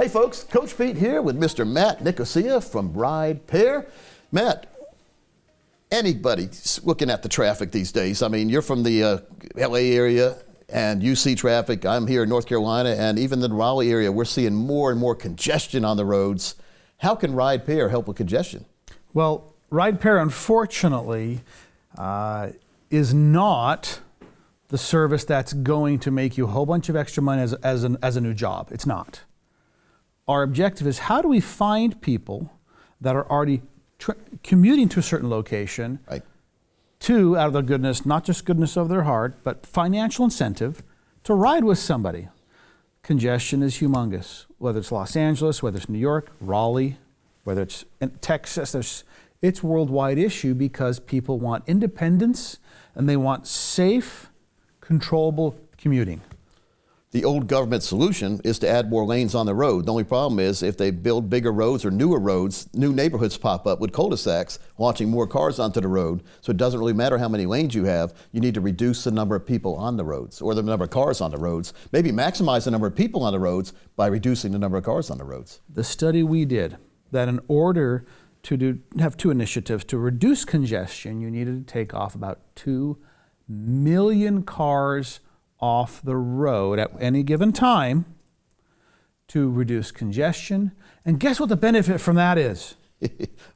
Hey folks, Coach Pete here with Mr. Matt Nicosia from RidePair. Matt, anybody looking at the traffic these days, I mean, you're from the LA area and you see traffic. I'm here in North Carolina, and even in the Raleigh area, we're seeing more and more congestion on the roads. How can RidePair help with congestion? Well, RidePair, unfortunately, is not the service that's going to make you a whole bunch of extra money as a new job. It's not. Our objective is, how do we find people that are already commuting to a certain location, right, to, out of the goodness, not just goodness of their heart, but financial incentive to ride with somebody. Congestion is humongous, whether it's Los Angeles, whether it's New York, Raleigh, whether it's in Texas. It's a worldwide issue because people want independence and they want safe, controllable commuting. The old government solution is to add more lanes on the road. The only problem is if they build bigger roads or newer roads, new neighborhoods pop up with cul-de-sacs, launching more cars onto the road. So it doesn't really matter how many lanes you have. You need to reduce the number of people on the roads, or the number of cars on the roads. Maybe maximize the number of people on the roads by reducing the number of cars on the roads. The study we did, that in order to have two initiatives to reduce congestion, you needed to take off about 2 million cars off the road at any given time to reduce congestion. And guess what the benefit from that is?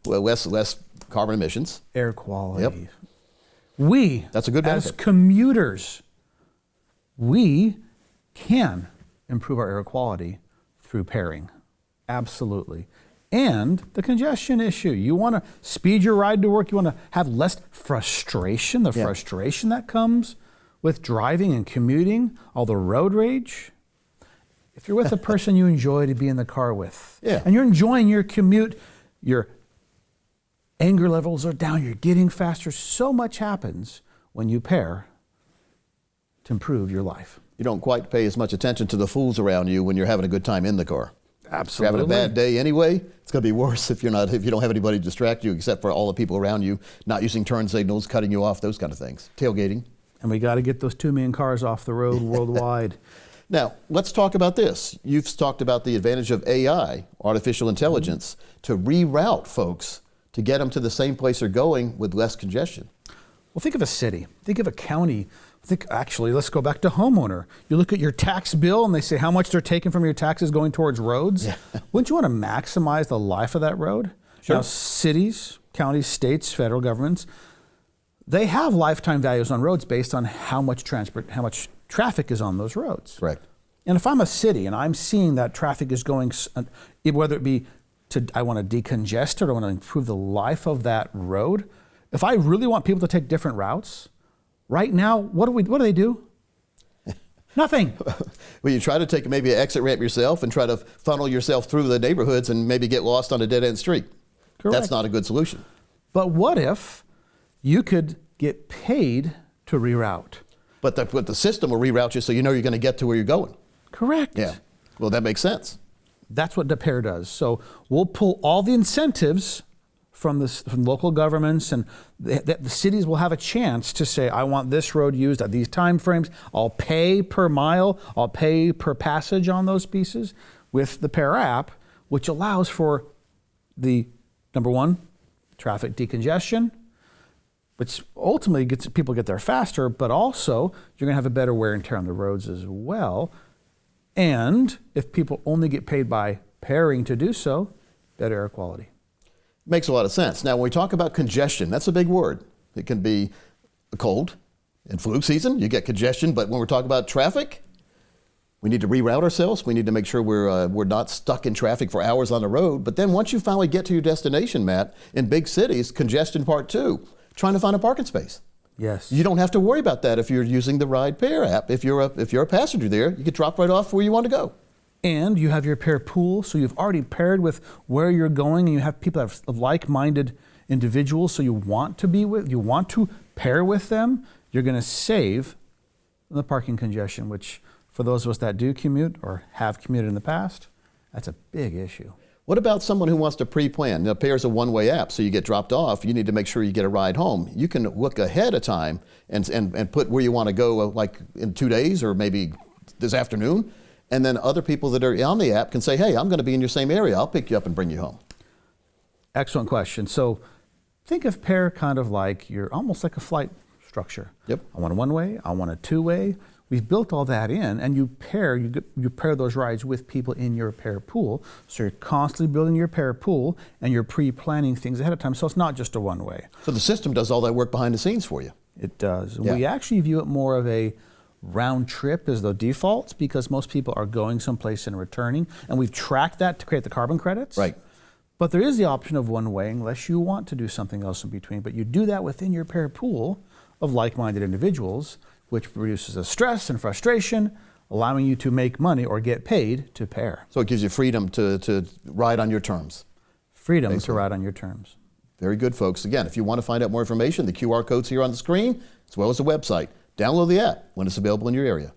Well, less carbon emissions. Air quality. Yep. That's a good benefit. As commuters, we can improve our air quality through pairing. Absolutely. And the congestion issue. You want to speed your ride to work. You want to have less frustration, the frustration that comes with driving and commuting, all the road rage. If you're with a person you enjoy to be in the car with, and you're enjoying your commute, your anger levels are down, you're getting faster. So much happens when you pair to improve your life. You don't quite pay as much attention to the fools around you when you're having a good time in the car. Absolutely. If you're having a bad day anyway, it's going to be worse if you don't have anybody to distract you except for all the people around you, not using turn signals, cutting you off, those kind of things. Tailgating. And we got to get those 2 million cars off the road worldwide. Now, let's talk about this. You've talked about the advantage of AI, artificial intelligence, to reroute folks to get them to the same place they're going with less congestion. Well, think of a city. Think of a county. Actually, let's go back to homeowner. You look at your tax bill and they say how much they're taking from your taxes going towards roads. Yeah. Wouldn't you want to maximize the life of that road? Sure. Now, cities, counties, states, federal governments, they have lifetime values on roads based on how much traffic is on those roads. Correct. And if I'm a city and I'm seeing that traffic is going, whether it be I want to decongest it or I want to improve the life of that road, if I really want people to take different routes, right now, what do they do? Nothing. Well, you try to take maybe an exit ramp yourself and try to funnel yourself through the neighborhoods and maybe get lost on a dead-end street. Correct. That's not a good solution. But what if you could get paid to reroute? But the system will reroute you so you know you're going to get to where you're going. Correct. Yeah. Well, that makes sense. That's what RidePair does. So we'll pull all the incentives from local governments, and the cities will have a chance to say, I want this road used at these time frames. I'll pay per mile. I'll pay per passage on those pieces with the Pair app, which allows for the, number one, traffic decongestion, which ultimately gets people get there faster, but also you're going to have a better wear and tear on the roads as well. And if people only get paid by pairing to do so, better air quality. Makes a lot of sense. Now, when we talk about congestion, that's a big word. It can be a cold. In flu season, you get congestion, but when we're talking about traffic, we need to reroute ourselves. We need to make sure we're not stuck in traffic for hours on the road. But then once you finally get to your destination, Matt, in big cities, congestion part 2, trying to find a parking space. Yes. You don't have to worry about that if you're using the RidePair app. If you're a passenger there, you can drop right off where you want to go. And you have your pair pool, so you've already paired with where you're going, and you have people that have like-minded individuals, so you want to pair with them. You're going to save the parking congestion, which for those of us that do commute or have commuted in the past, that's a big issue. What about someone who wants to pre-plan? Now, Pair is a one-way app, so you get dropped off. You need to make sure you get a ride home. You can look ahead of time and put where you want to go, like in 2 days or maybe this afternoon, and then other people that are on the app can say, hey, I'm going to be in your same area. I'll pick you up and bring you home. Excellent question. So think of pair kind of like you're almost like a flight structure. Yep. I want a one-way, I want a two-way. We've built all that in, and you pair those rides with people in your pair pool. So you're constantly building your pair pool, and you're pre-planning things ahead of time. So it's not just a one-way. So the system does all that work behind the scenes for you. It does. Yeah. We actually view it more of a round trip as the default, because most people are going someplace and returning, and we've tracked that to create the carbon credits. Right. But there is the option of one-way unless you want to do something else in between. But you do that within your pair pool of like-minded individuals, which reduces the stress and frustration, allowing you to make money or get paid to pair. So it gives you freedom to ride on your terms. Freedom Basically. to ride on your terms. Very good, folks. Again, if you want to find out more information, the QR code's here on the screen, as well as the website. Download the app when it's available in your area.